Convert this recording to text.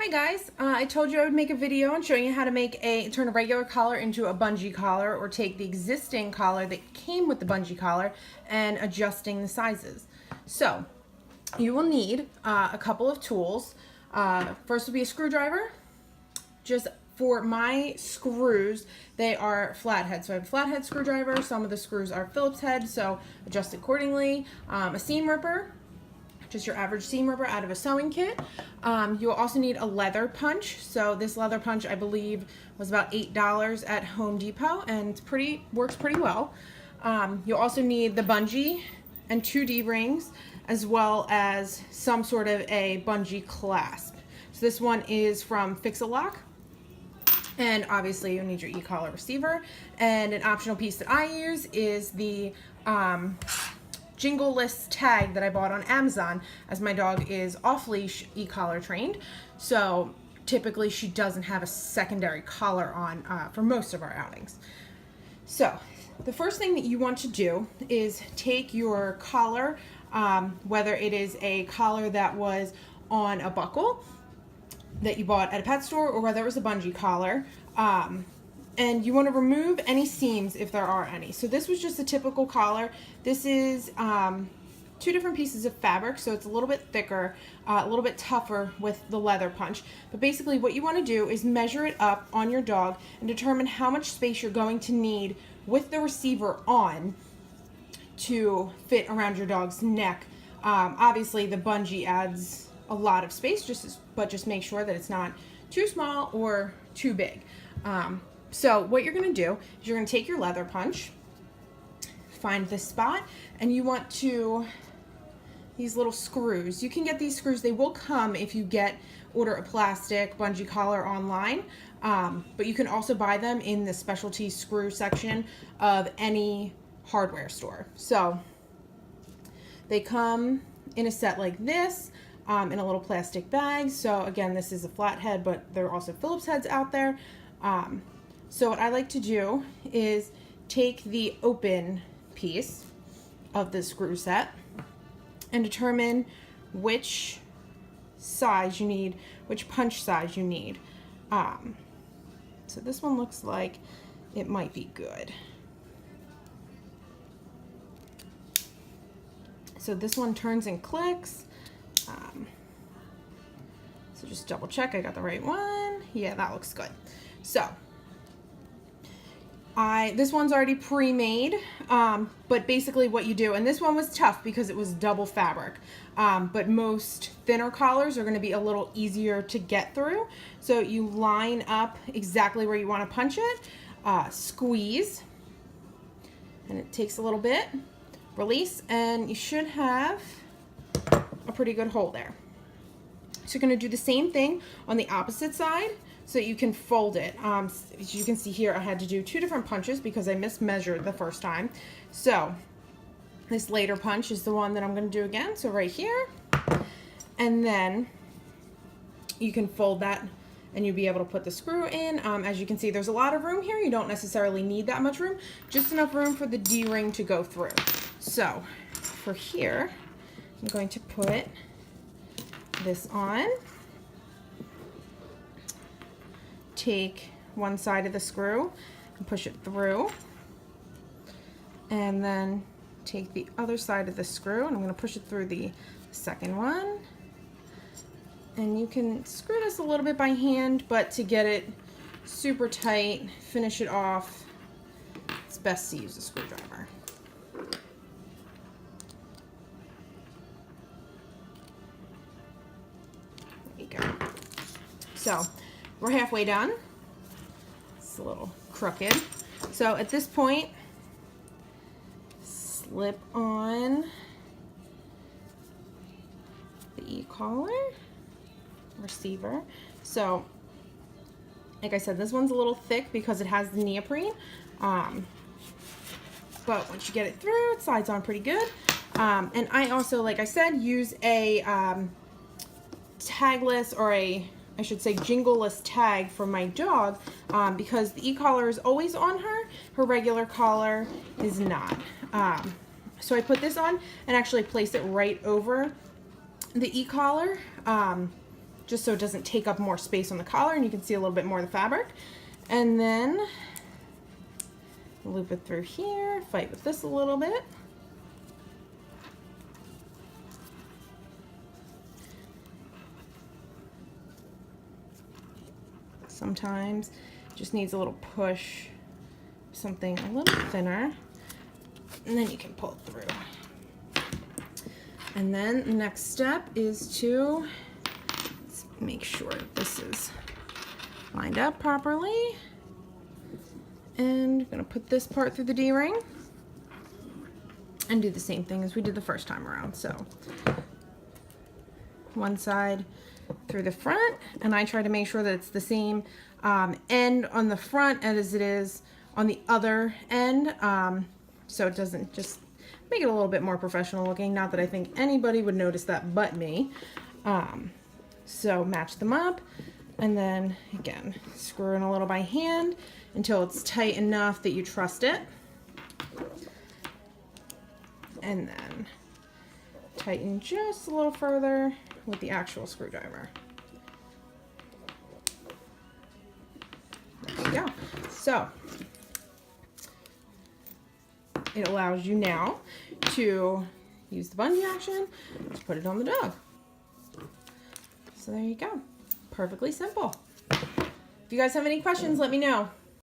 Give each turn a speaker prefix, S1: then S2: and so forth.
S1: Hi guys, I told you I would make a video on showing you how to turn a regular collar into a bungee collar, or take the existing collar that came with the bungee collar and adjusting the sizes. So you will need a couple of tools. First will be a screwdriver. Just for my screws, they are flathead. So I have a flathead screwdriver. Some of the screws are Phillips head, so adjust accordingly. A seam ripper. Just your average seam ripper out of a sewing kit. You'll also need a leather punch. So this leather punch, I believe, was about $8 at Home Depot, and works pretty well. You'll also need the bungee and 2 D-rings, as well as some sort of a bungee clasp. So this one is from Fix-A-Lock. And obviously you'll need your e-collar receiver. And an optional piece that I use is the jingle-less tag that I bought on Amazon, as my dog is off-leash e-collar trained. So typically she doesn't have a secondary collar on for most of our outings. So the first thing that you want to do is take your collar, whether it is a collar that was on a buckle that you bought at a pet store, or whether it was a bungee collar, and you want to remove any seams if there are any. So this was just a typical collar. This is 2 different pieces of fabric, so it's a little bit thicker, a little bit tougher with the leather punch. But basically what you want to do is measure it up on your dog and determine how much space you're going to need with the receiver on to fit around your dog's neck. Obviously the bungee adds a lot of space, but just make sure that it's not too small or too big. So what you're going to do is you're going to take your leather punch, find this spot, and you want these little screws. You can get these screws. They will come if you order a plastic bungee collar online, but you can also buy them in the specialty screw section of any hardware store. So they come in a set like this, in a little plastic bag. So again, this is a flathead, but there are also Phillips heads out there. So what I like to do is take the open piece of the screw set and determine which size you need, which punch size you need. So this one looks like it might be good. So this one turns and clicks. So just double check I got the right one. Yeah, that looks good. So this one's already pre-made, but basically what you do, and this one was tough because it was double fabric, but most thinner collars are going to be a little easier to get through. So you line up exactly where you want to punch it, squeeze, and it takes a little bit, release, and you should have a pretty good hole there. So you're going to do the same thing on the opposite side, so you can fold it. As you can see here, I had to do 2 different punches because I mismeasured the first time. So this later punch is the one that I'm going to do again. So right here, and then you can fold that and you'll be able to put the screw in. As you can see, there's a lot of room here. You don't necessarily need that much room, just enough room for the D-ring to go through. So for here, I'm going to put this on. Take one side of the screw and push it through, and then take the other side of the screw, and I'm going to push it through the second one. And you can screw this a little bit by hand, but to get it super tight, finish it off, it's best to use a screwdriver. There you go. So we're halfway done. It's a little crooked. So at this point, slip on the e-collar receiver. So like I said, this one's a little thick because it has the neoprene. But once you get it through, it slides on pretty good. And I also, like I said, use a tagless, or I should say jingle-less tag for my dog, because the e-collar is always on her. Her regular collar is not. So I put this on and actually place it right over the e-collar. just so it doesn't take up more space on the collar and you can see a little bit more of the fabric. And then loop it through here, fight with this a little bit. Sometimes it just needs a little push, something a little thinner, and then you can pull it through. And then the next step is to make sure that this is lined up properly. And I'm gonna put this part through the D-ring and do the same thing as we did the first time around. So one side through the front, and I try to make sure that it's the same end on the front as it is on the other end, so it doesn't just make it a little bit more professional looking. Not that I think anybody would notice that but me. So match them up, and then again screw in a little by hand until it's tight enough that you trust it, and then tighten just a little further with the actual screwdriver. There you go. So it allows you now to use the bungee action to put it on the dog. So there you go. Perfectly simple. If you guys have any questions, let me know.